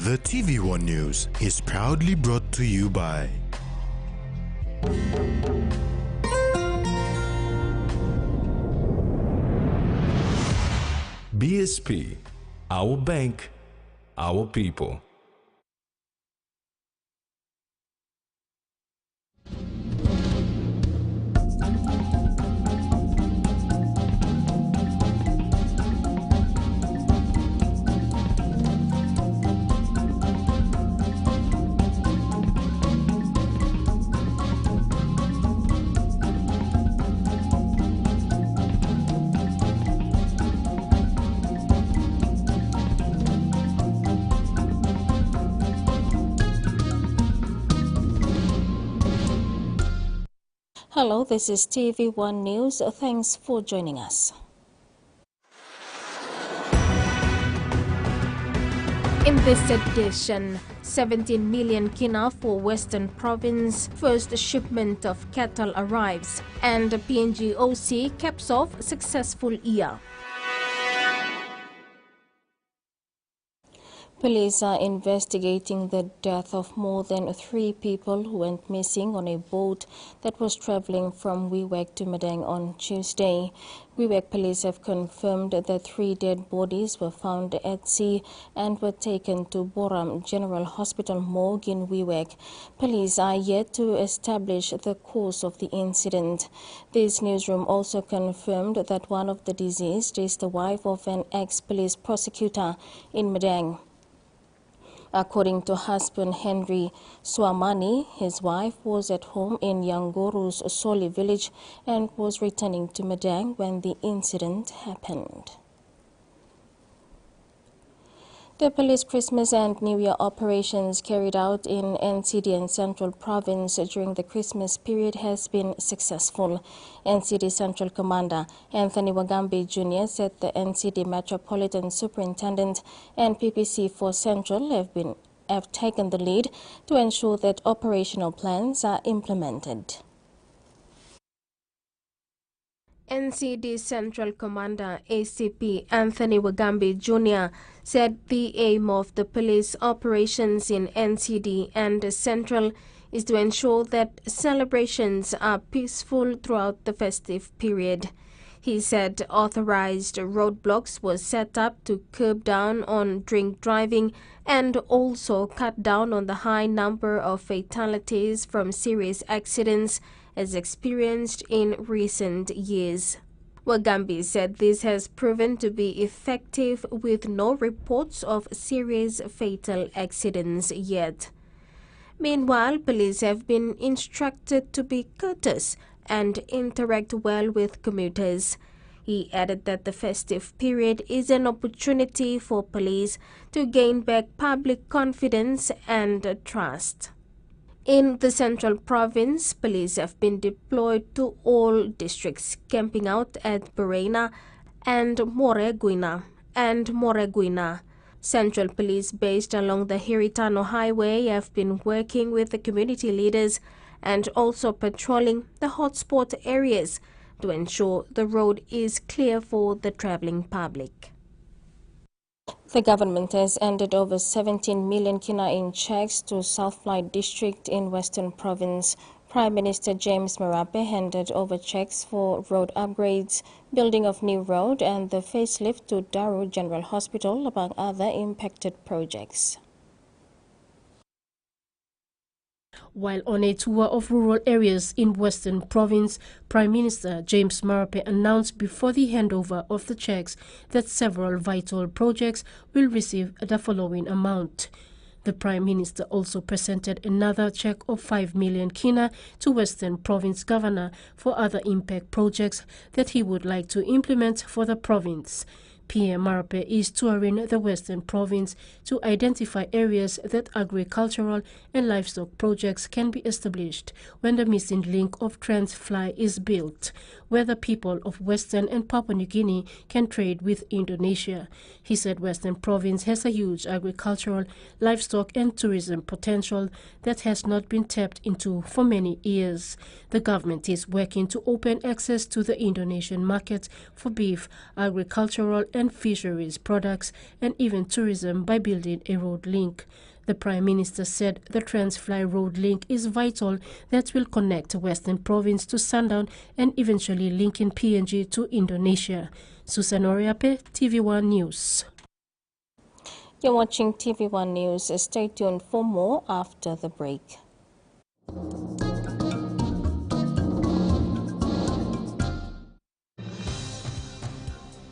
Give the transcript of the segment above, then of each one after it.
The TVWAN News is proudly brought to you by BSP, our bank, our people. Hello, this is TVWAN News. Thanks for joining us. In this edition, 17 million kina for Western Province. First shipment of cattle arrives, and PNG OC caps off successful year. Police are investigating the death of more than 3 people who went missing on a boat that was traveling from Wewak to Madang on Tuesday. Wewak police have confirmed that 3 dead bodies were found at sea and were taken to Boram General Hospital morgue in Wewak. Police are yet to establish the cause of the incident. This newsroom also confirmed that one of the deceased is the wife of an ex-police prosecutor in Madang. According to husband Henry Swamani, his wife was at home in Yangoru's Soli village and was returning to Madang when the incident happened. The police Christmas and New Year operations carried out in NCD and Central Province during the Christmas period has been successful. NCD Central Commander Anthony Wagambi Jr. said the NCD Metropolitan Superintendent and PPC for Central have taken the lead to ensure that operational plans are implemented. NCD Central Commander ACP Anthony Wagambi Jr. said the aim of the police operations in NCD and Central is to ensure that celebrations are peaceful throughout the festive period. He said authorized roadblocks were set up to curb down on drink driving and also cut down on the high number of fatalities from serious accidents as experienced in recent years. Wagambi said this has proven to be effective with no reports of serious fatal accidents yet. Meanwhile, police have been instructed to be courteous and interact well with commuters. He added that the festive period is an opportunity for police to gain back public confidence and trust. In the Central Province, police have been deployed to all districts, camping out at Berena and Moreguina. Central Police based along the Hiritano Highway have been working with the community leaders and also patrolling the hotspot areas to ensure the road is clear for the traveling public. The government has handed over 17 million kina in checks to South Flight District in Western Province. Prime Minister James Marape handed over checks for road upgrades, building of new road and the facelift to Daru General Hospital, among other impacted projects. While on a tour of rural areas in Western Province, Prime Minister James Marape announced before the handover of the checks that several vital projects will receive the following amount. The Prime Minister also presented another check of 5 million kina to Western Province Governor for other impact projects that he would like to implement for the province. PM Marape is touring the Western Province to identify areas that agricultural and livestock projects can be established when the missing link of Transfly is built, where the people of Western and Papua New Guinea can trade with Indonesia. He said Western Province has a huge agricultural, livestock and tourism potential that has not been tapped into for many years. The government is working to open access to the Indonesian market for beef, agricultural and and fisheries products, and even tourism by building a road link. The Prime Minister said the Transfly road link is vital that will connect Western Province to Sundown and eventually linking PNG to Indonesia. Susan Oriape, TVWAN News. You're watching TVWAN News. Stay tuned for more after the break.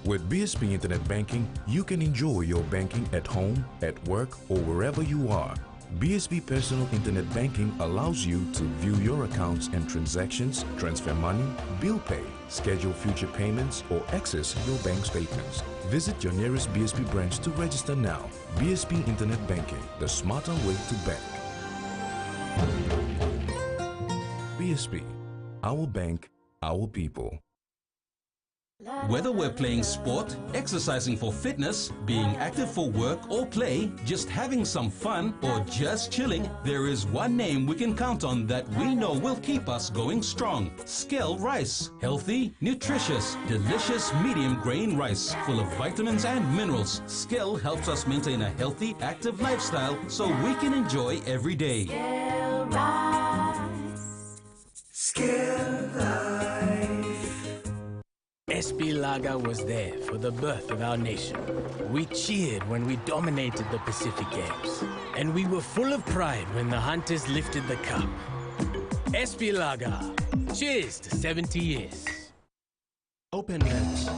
With BSP Internet Banking, you can enjoy your banking at home, at work, or wherever you are. BSP Personal Internet Banking allows you to view your accounts and transactions, transfer money, bill pay, schedule future payments, or access your bank statements. Visit your nearest BSP branch to register now. BSP Internet Banking, the smarter way to bank. BSP, our bank, our people. Whether we're playing sport, exercising for fitness, being active for work or play, just having some fun, or just chilling, there is one name we can count on that we know will keep us going strong. Skell Rice. Healthy, nutritious, delicious medium grain rice full of vitamins and minerals. Skell helps us maintain a healthy, active lifestyle so we can enjoy every day. Skell Rice. Skell Rice. SP Lager was there for the birth of our nation. We cheered when we dominated the Pacific Games. And we were full of pride when the Hunters lifted the cup. SP Lager. Cheers to 70 years. Open lips.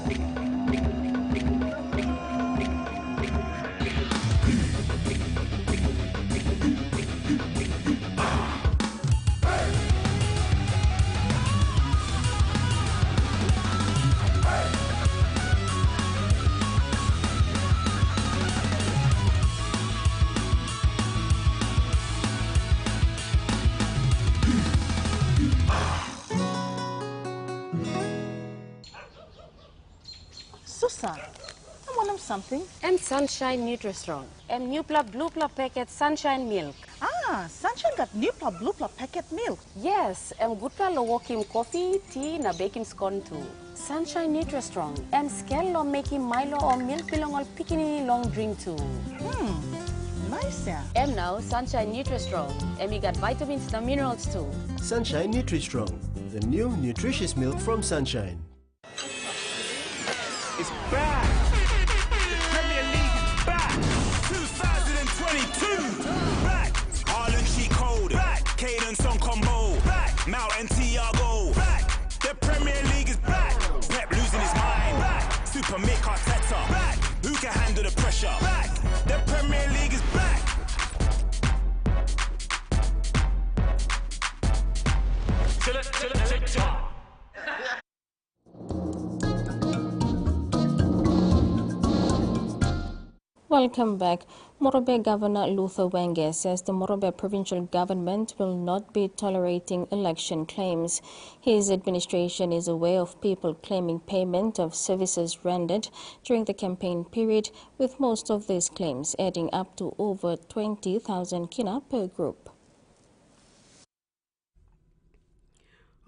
Susan, I want something. And Sunshine Nutri-Strong. And Nupla Blue Plus packet Sunshine Milk. Ah, Sunshine got new Blue Plus packet milk. Yes, and good ka lo wokim coffee, tea, na baking scone too. Sunshine Nutri-Strong. And scale lo making Milo or milk belong all picking long drink too. Nice, yeah. And now Sunshine Nutri-Strong. And we got vitamins and minerals too. Sunshine Nutri-Strong, the new nutritious milk from Sunshine. It's back! The Premier League is back! 2022! Back! Harlan Sheet Code! Back! Caden Song Combo! Back! Mount and Tiago! Back! The Premier League is back! Pep losing his mind! Back! Super Mick Arteta! Back! Who can handle the pressure? Back! The Premier League is back! Welcome back. Morobe Governor Luther Wenge says the Morobe provincial government will not be tolerating election claims. His administration is aware of people claiming payment of services rendered during the campaign period, with most of these claims adding up to over 20,000 kina per group.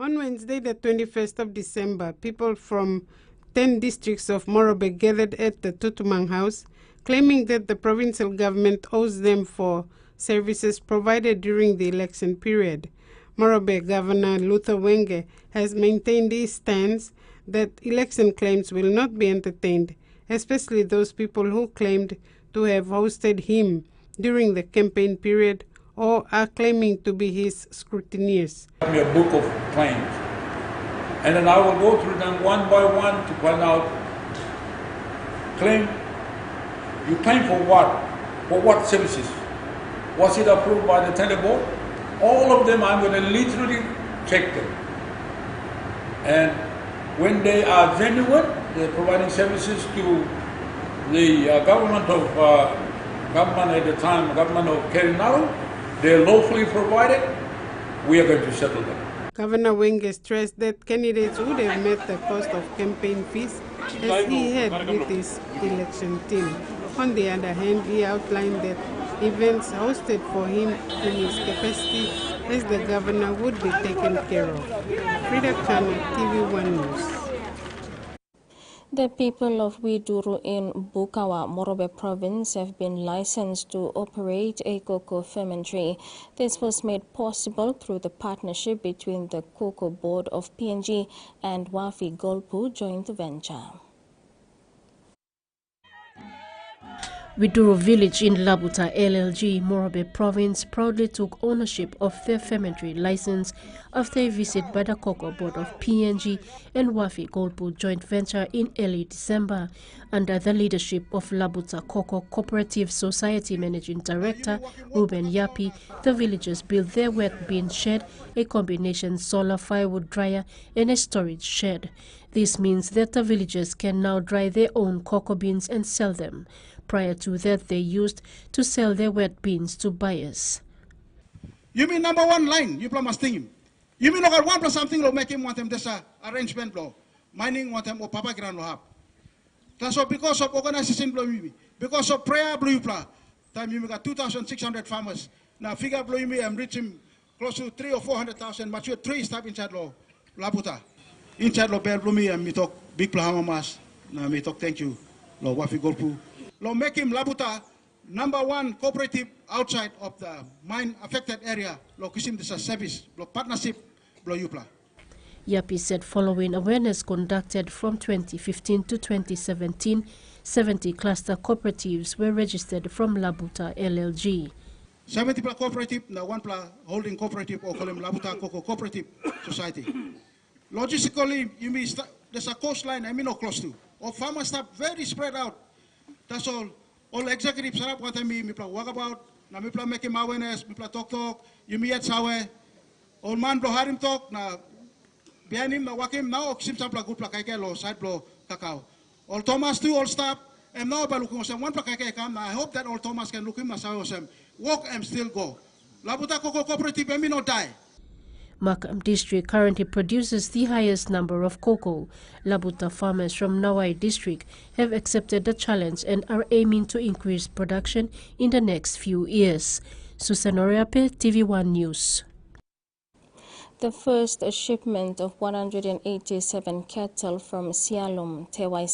On Wednesday, the 21st of December, people from 10 districts of Morobe gathered at the Tutumang House, claiming that the provincial government owes them for services provided during the election period. Morobe Governor Luther Wenge has maintained his stance that election claims will not be entertained, especially those people who claimed to have hosted him during the campaign period or are claiming to be his scrutineers. A book of claims, and then I will go through them one by one to find out claim. You claim for what? For what services? Was it approved by the tender board? All of them, I'm going to literally check them. And when they are genuine, they're providing services to the government at the time, government of Kerinaro. They're lawfully provided. We are going to settle them. Governor Wenge stressed that candidates would have met the cost of campaign fees as he had with his election team. On the other hand, he outlined that events hosted for him in his capacity as the governor would be taken care of. Frida Khan, TV1 News. The people of Widuru in Bukawa, Morobe province have been licensed to operate a cocoa fermentary. This was made possible through the partnership between the Cocoa Board of PNG and Wafi Golpu joint venture. Widuru village in Labuta, LLG, Morobe province proudly took ownership of their fermentary license after a visit by the Cocoa Board of PNG and Wafi Golpu joint venture in early December. Under the leadership of Labuta Cocoa Cooperative Society Managing Director Ruben Yapi, the villagers built their wet bean shed, a combination solar firewood dryer and a storage shed. This means that the villagers can now dry their own cocoa beans and sell them. Prior to that, they used to sell their wet beans to buyers. You mean number one line, you must think him. You mean look at one plus something will make him want them this arrangement law. Mining want them or Papa Grand law. That's all because of organization blow me. Because of prayer blue pla. Time you got 2,600 farmers. Now figure blow me I'm reaching close to 300,000 or 400,000 mature trees type inside law. Labuta. Inside law bell blow me and me talk big plahamamas. Now me talk thank you. Law Wafi Golpu. Law make him Labuta #1 cooperative outside of the mine affected area. Law kisim this a service. Law partnership blow Yupla. Yapi said following awareness conducted from 2015 to 2017, 70 cluster cooperatives were registered from Labuta LLG. 70 pla cooperative, now one pla holding cooperative or call them Labuta Cocoa Cooperative Society. Logistically, you mean there's a coastline I mean no close to. Or farmers stop very spread out. That's all. All executives are up what I mean. Me pla walk about. Na me pla make him awareness. Me pla talk. You me yet sawe. All man blow harim talk. Na behind him na walk him now. Sim sampla good pla kaike lo side blow kakao. All Thomas too all stop. And now by looking osem one pla kaike come. I hope that all Thomas can look him na sawe osem. Walk and still go. Labuta Cocoa Cooperative and me no die. Makam district currently produces the highest number of cocoa. Labuta farmers from Nawai district have accepted the challenge and are aiming to increase production in the next few years. Susan Oriape, TVWAN News. The first shipment of 187 cattle from Sialum, Tewai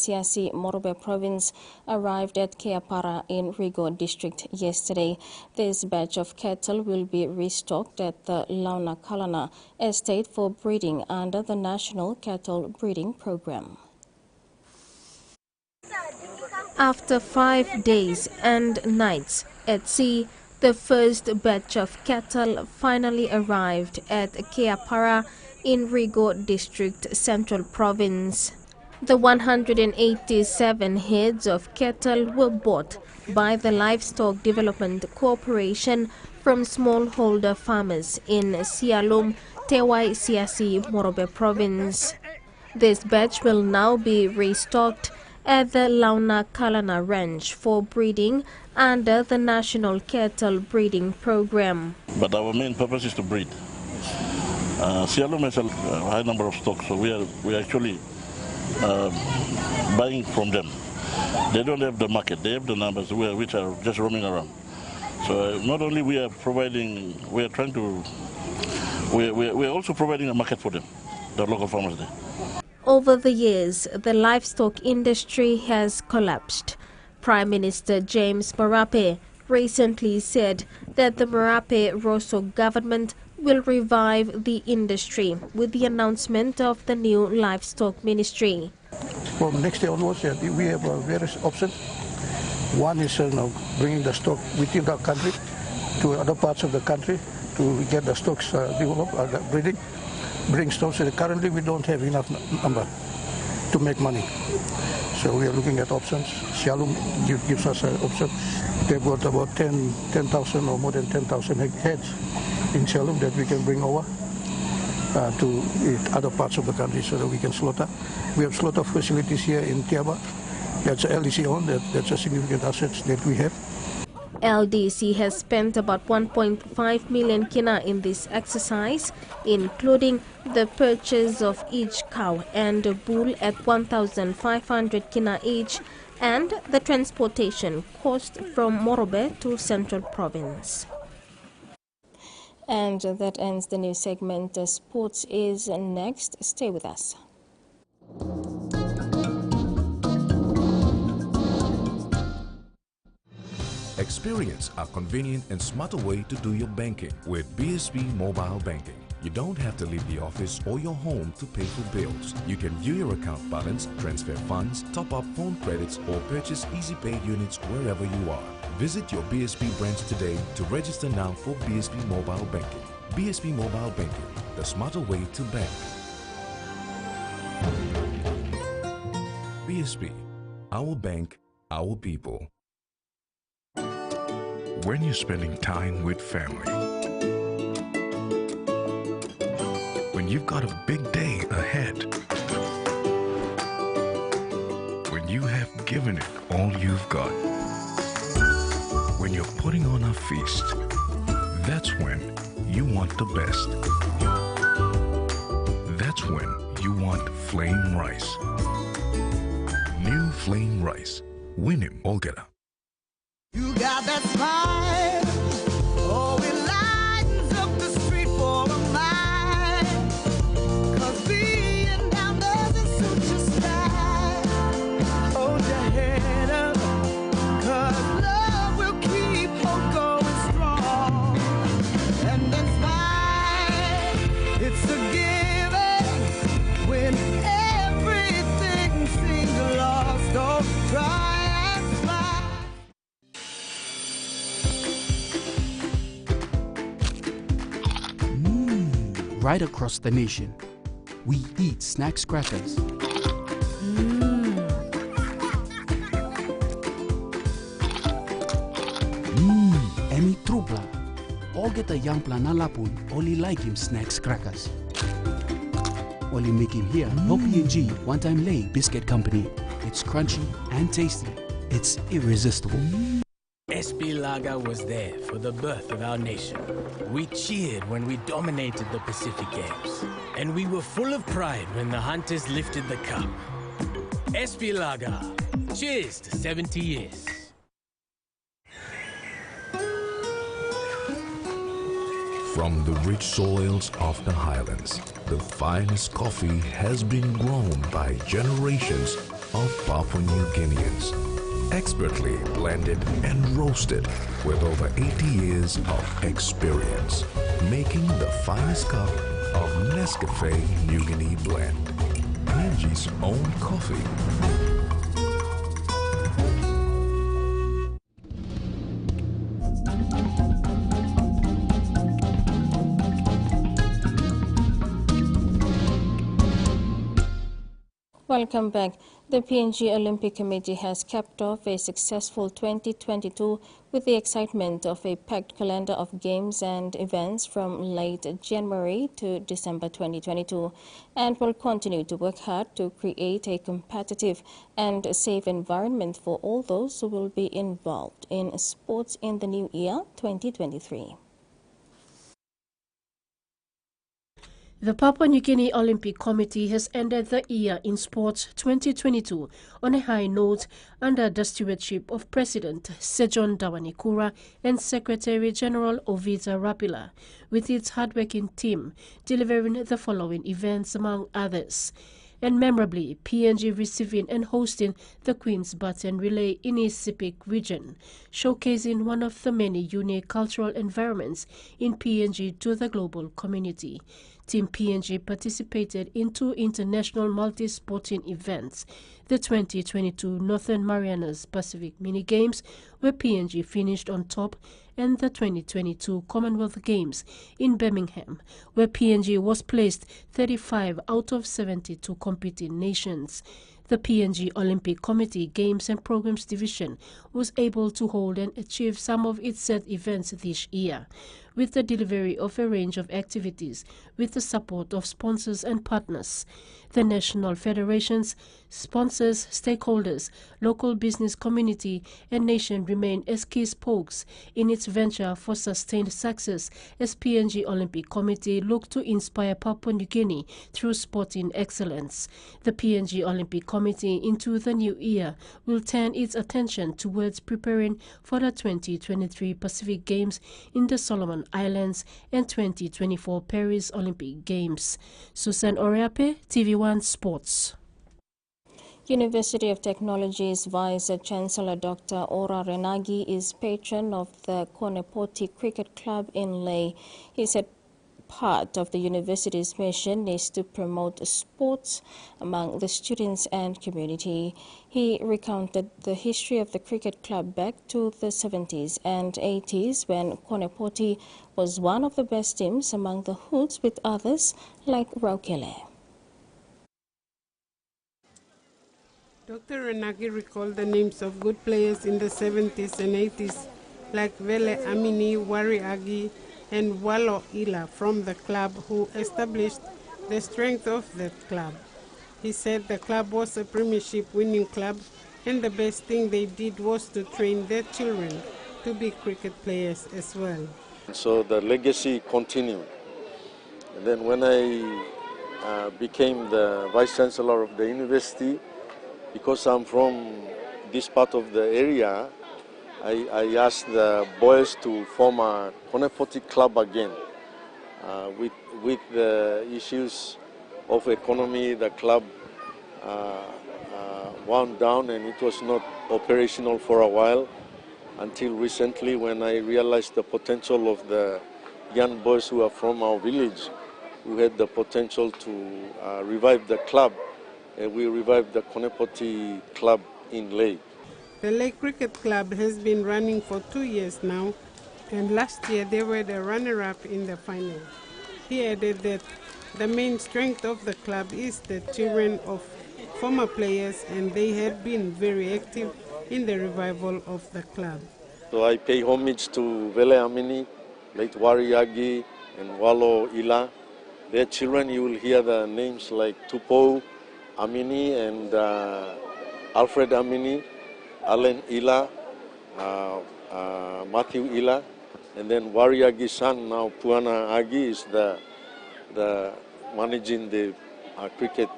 Morobe province arrived at Keapara in Rigo district yesterday. This batch of cattle will be restocked at the Launa Kalana estate for breeding under the National Cattle Breeding Program. After 5 days and nights at sea, the first batch of cattle finally arrived at Keapara in Rigo District, Central Province. The 187 heads of cattle were bought by the Livestock Development Corporation from smallholder farmers in Sialum, Tewai Morobe Province. This batch will now be restocked at the Launa Kalana Ranch for breeding under the National Cattle Breeding Program. But our main purpose is to breed. Sialum has a high number of stocks, so we are actually buying from them. They don't have the market, they have the numbers which are just roaming around. So not only we are providing, we are also providing a market for them, the local farmers there. Over the years, the livestock industry has collapsed. Prime Minister James Marape recently said that the Marape-Rosso government will revive the industry with the announcement of the new livestock ministry. From next year onwards, we have various options. One is bringing the stock within the country to other parts of the country to get the stocks developed, breeding. Bring stocks. Currently, we don't have enough number to make money. So we are looking at options. Sialum gives us an option. They've got about 10,000 or more than 10,000 heads in Sialum that we can bring over to other parts of the country so that we can slaughter. We have slaughter facilities here in Tiaba. That's LDC owned. That's a significant asset that we have. LDC has spent about 1.5 million kina in this exercise, including the purchase of each cow and a bull at 1,500 kina each, and the transportation cost from Morobe to Central Province. And that ends the news segment. Sports is next. Stay with us. Experience a convenient and smarter way to do your banking with BSB Mobile Banking. You don't have to leave the office or your home to pay for bills. You can view your account balance, transfer funds, top up phone credits, or purchase Easy Pay units wherever you are. Visit your BSB branch today to register now for BSB Mobile Banking. BSB Mobile Banking, the smarter way to bank. BSB, our bank, our people. When you're spending time with family, when you've got a big day ahead, when you have given it all you've got, when you're putting on a feast, that's when you want the best. That's when you want flame rice. New flame rice. Win him, Olgeta. You got that smile, oh, it lightens up the street for a mile. 'Cause being down doesn't suit your style. Hold your head up, 'cause love will keep hope going strong. And then smile, it's a given when everything seems lost. Don't try. Right across the nation, we eat snacks crackers. Emi trupla. All get a young plana lapun, only like him snacks crackers. Only make him here, no PNG, one-time lay biscuit company. It's crunchy and tasty. It's irresistible. SB Lager was there for the birth of our nation. We cheered when we dominated the Pacific Games. And we were full of pride when the Hunters lifted the cup. SB Lager, cheers to 70 years. From the rich soils of the highlands, the finest coffee has been grown by generations of Papua New Guineans. Expertly blended and roasted with over 80 years of experience, making the finest cup of Nescafe New Guinea blend, PNG's own coffee. Welcome back. The PNG Olympic Committee has capped off a successful 2022 with the excitement of a packed calendar of games and events from late January to December 2022, and will continue to work hard to create a competitive and safe environment for all those who will be involved in sports in the new year 2023. The Papua New Guinea Olympic Committee has ended the year in sports 2022 on a high note under the stewardship of President Sejon Dawanikura and Secretary General Ovita Rapila, with its hardworking team delivering the following events among others. And memorably, PNG receiving and hosting the Queen's Baton Relay in its Sepik region, showcasing one of the many unique cultural environments in PNG to the global community. Team PNG participated in 2 international multi-sporting events, the 2022 Northern Marianas Pacific Mini Games, where PNG finished on top, and the 2022 Commonwealth Games in Birmingham, where PNG was placed 35 out of 72 competing nations. The PNG Olympic Committee Games and Programs Division was able to hold and achieve some of its set events this year, with the delivery of a range of activities with the support of sponsors and partners. The national federations, sponsors, stakeholders, local business community, and nation remain as key spokes in its venture for sustained success as PNG Olympic Committee look to inspire Papua New Guinea through sporting excellence. The PNG Olympic Committee into the new year will turn its attention towards preparing for the 2023 Pacific Games in the Solomon Islands and 2024 Paris Olympic Games. Susan Oriape, TVWAN Sports. University of Technology's Vice-Chancellor Dr. Ora Renagi is patron of the Konepoti Cricket Club in Leh. He said part of the university's mission is to promote sports among the students and community. He recounted the history of the cricket club back to the 70s and 80s when Konepoti was one of the best teams among the hoods with others like Raukele. Dr. Renagi recalled the names of good players in the 70s and 80s like Vele Amini, Wari Agi, and Walo Ila from the club who established the strength of that club. He said the club was a premiership winning club and the best thing they did was to train their children to be cricket players as well. So the legacy continued. And then when I became the Vice-Chancellor of the university, because I'm from this part of the area, I asked the boys to form a Konepoti club again. With the issues of economy, the club wound down and it was not operational for a while until recently when I realized the potential of the young boys who are from our village, who had the potential to revive the club. We revived the Konepoti club in Leh. The Leh Cricket Club has been running for 2 years now, and last year they were the runner-up in the final. He added that the main strength of the club is the children of former players, and they had been very active in the revival of the club. So I pay homage to Vele Amini, late Wariagi, and Walo Ila. Their children, you will hear the names like Tupo Amini and Alfred Amini, Allen Ila, Matthew Ila, and then Wariagi's son, now Puana Agi, is the managing the cricket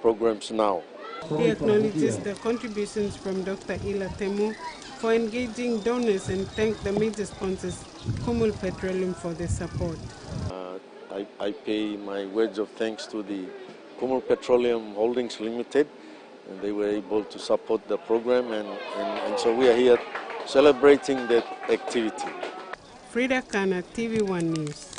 programs now. He acknowledges the contributions from Dr. Ila Temu for engaging donors and thanked the major sponsors, Kumul Petroleum, for their support. I pay my words of thanks to the Kumul Petroleum Holdings Limited, and they were able to support the program, and so we are here celebrating that activity. Frida Kana, TVWAN News.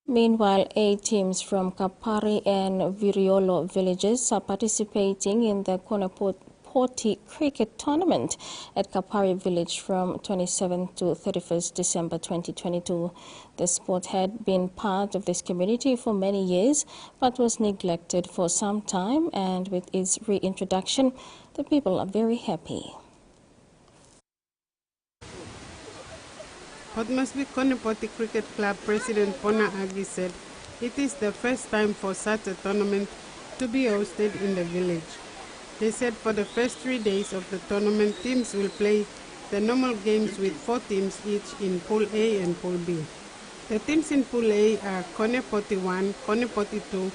Meanwhile, 8 teams from Kapari and Viriolo villages are participating in the Konepoti Cricket Tournament at Kapari village from 27th to 31st December 2022. The sport had been part of this community for many years but was neglected for some time, and with its reintroduction, the people are very happy. Port Moresby Konepoti Cricket Club President Pona Agi said it is the first time for such a tournament to be hosted in the village. They said for the first 3 days of the tournament, teams will play the normal games with 4 teams each in Pool A and Pool B. The teams in Pool A are Konepoti 1, Konepoti 2,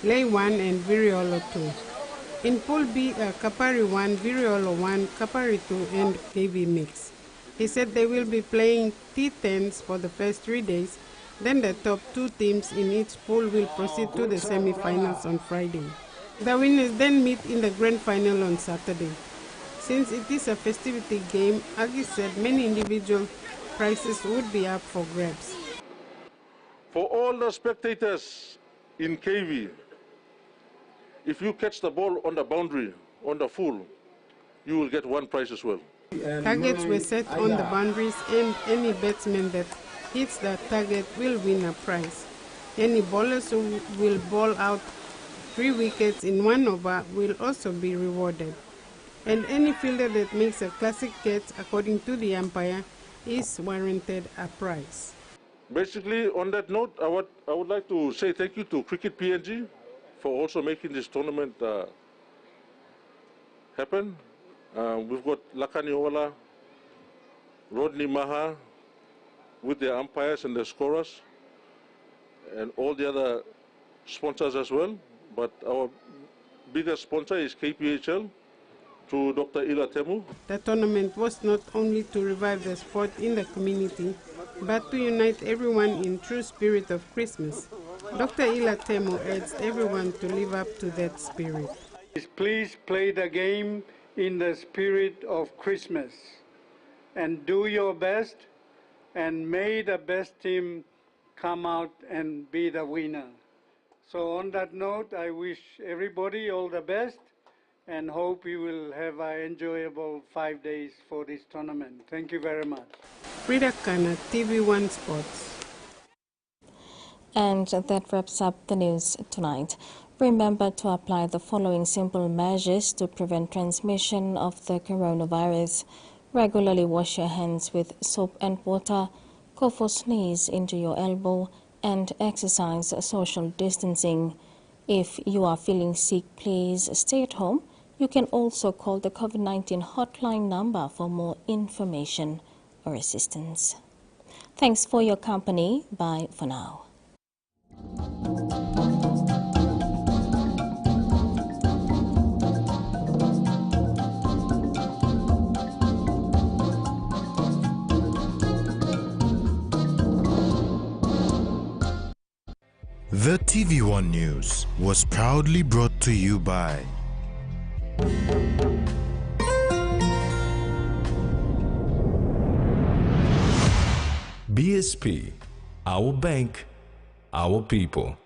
Leh 1 and Viriolo 2. In Pool B are Kapari 1, Viriolo 1, Kapari 2 and KV Mix. He said they will be playing T10s for the first 3 days, then the top 2 teams in each pool will proceed to the semi-finals on Friday. The winners then meet in the grand final on Saturday. Since it is a festivity game, Agi said many individual prizes would be up for grabs. For all the spectators in KV, if you catch the ball on the boundary, on the full, you will get 1 prize as well. Targets were set on the boundaries, and any batsman that hits that target will win a prize. Any bowlers who will bowl out 3 wickets in 1 over will also be rewarded. And any fielder that makes a classic catch, according to the umpire, is warranted a prize. Basically, on that note, I would like to say thank you to Cricket PNG for also making this tournament happen. We've got Lakani Ola, Rodney Maha with their umpires and their scorers, and all the other sponsors as well. But our biggest sponsor is KPHL through Dr. Ila Temu. The tournament was not only to revive the sport in the community, but to unite everyone in true spirit of Christmas. Dr. Ila Temu urged everyone to live up to that spirit. Please play the game in the spirit of Christmas and do your best, and may the best team come out and be the winner. So on that note, I wish everybody all the best and hope you will have an enjoyable 5 days for this tournament. Thank you very much. Frida Kana, TV1 Sports. And that wraps up the news tonight. Remember to apply the following simple measures to prevent transmission of the coronavirus. Regularly wash your hands with soap and water, cough or sneeze into your elbow, and exercise social distancing. If you are feeling sick, please stay at home. You can also call the COVID-19 hotline number for more information or assistance. Thanks for your company. Bye for now. The TVWAN News was proudly brought to you by BSP, our bank, our people.